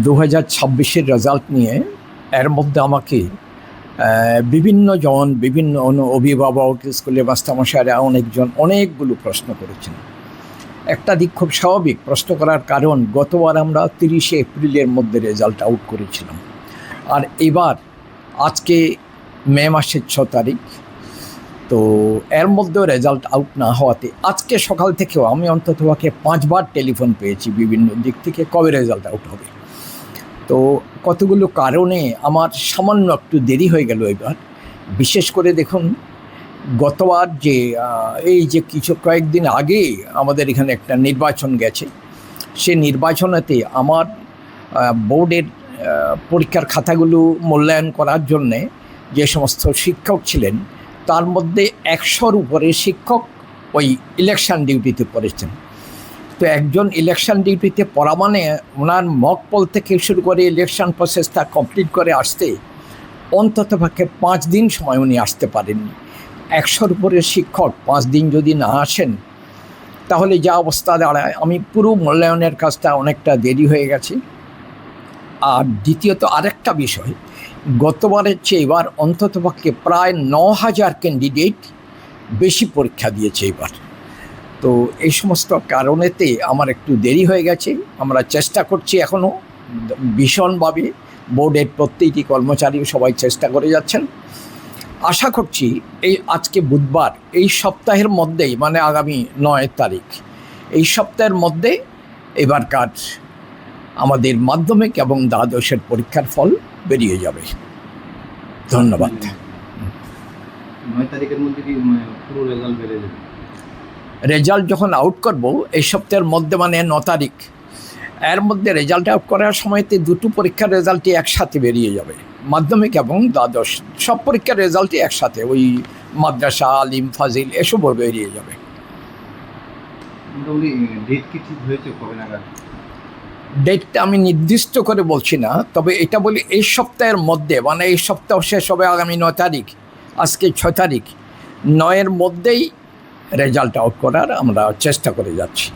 2026-এর result নিয়ে এর মধ্যে আমাকে বিভিন্ন অভিভাবক, স্কুলের মাস্টারমশাইরা অনেকগুলো প্রশ্ন করেছেন। একটা দিক খুব স্বাভাবিক, প্রশ্ন করার কারণ গতবার আমরা 30শে এপ্রিলের মধ্যে রেজাল্ট আউট করেছিলাম, আর এবার আজকে মে মাসের 6 তারিখ। তো এর মধ্যেও রেজাল্ট আউট না হওয়াতে আজকে সকাল থেকেও আমি অন্ততপক্ষে 5 বার টেলিফোন পেয়েছি বিভিন্ন দিক থেকে কবে রেজাল্ট আউট হবে। তো কতগুলো কারণে আমার সামান্য একটু দেরি হয়ে গেল এবার। বিশেষ করে দেখুন, গতবার যে এই যে কয়েকদিন আগে আমাদের এখানে একটা নির্বাচন গেছে, সে নির্বাচনেতে আমার বোর্ডের পরীক্ষার খাতাগুলো মূল্যায়ন করার জন্যে যে সমস্ত শিক্ষক ছিলেন, তার মধ্যে 100-র উপরে শিক্ষক ওই ইলেকশন ডিউটিতে পড়েছেন। তো একজন ইলেকশন ডিউটিতে পড়া মানে ওনার মক পোল থেকে শুরু করে ইলেকশন প্রসেসটা কমপ্লিট করে আসতে অন্ততপক্ষে 5 দিন সময় উনি আসতে পারেননি। 100-র উপরে শিক্ষক 5 দিন যদি না আসেন, তাহলে যা অবস্থা দাঁড়ায়, আমি পুরো মূল্যায়নের কাজটা অনেকটা দেরি হয়ে গেছে। আর দ্বিতীয়ত আরেকটা বিষয়, গতবারের চেয়ে এবার অন্ততপক্ষে প্রায় 9,000 ক্যান্ডিডেট বেশি পরীক্ষা দিয়েছে এবার। তো এই সমস্ত কারণেতে আমার একটু দেরি হয়ে গেছে। আমরা চেষ্টা করছি এখনও ভীষণভাবে, বোর্ডের প্রত্যেকটি কর্মচারী সবাই চেষ্টা করে যাচ্ছেন। আশা করছি এই আজকে বুধবার, এই সপ্তাহের মধ্যেই, মানে আগামী 9 তারিখ, এই সপ্তাহের মধ্যে এবারকার আমাদের মাধ্যমিক এবং দ্বাদশের পরীক্ষার ফল বেরিয়ে যাবে। ধন্যবাদ। 9 তারিখের মধ্যে কি পুরো রেজাল্ট বেরিয়ে যাবে? রেজাল্ট যখন আউট করব এই সপ্তাহের মধ্যে, মানে 9 তারিখ, এর মধ্যে রেজাল্ট আউট করার সময়তে দুটো পরীক্ষার রেজাল্টই একসাথে বেরিয়ে যাবে, মাধ্যমিক এবং দ্বাদশ সব পরীক্ষার রেজাল্টই একসাথে, ওই মাদ্রাসা, আলিম, ফাজিল এসবও বেরিয়ে যাবে। ডেট কি ঠিক হয়েছে কবে নাগাদ? ডেটটা আমি নির্দিষ্ট করে বলছি না, তবে এটা বলি এই সপ্তাহের মধ্যে, মানে এই সপ্তাহ শেষ হবে আগামী 9 তারিখ, আজকে 6 তারিখ, 9-এর মধ্যেই রেজাল্ট আউট করার আমরা চেষ্টা করে যাচ্ছি।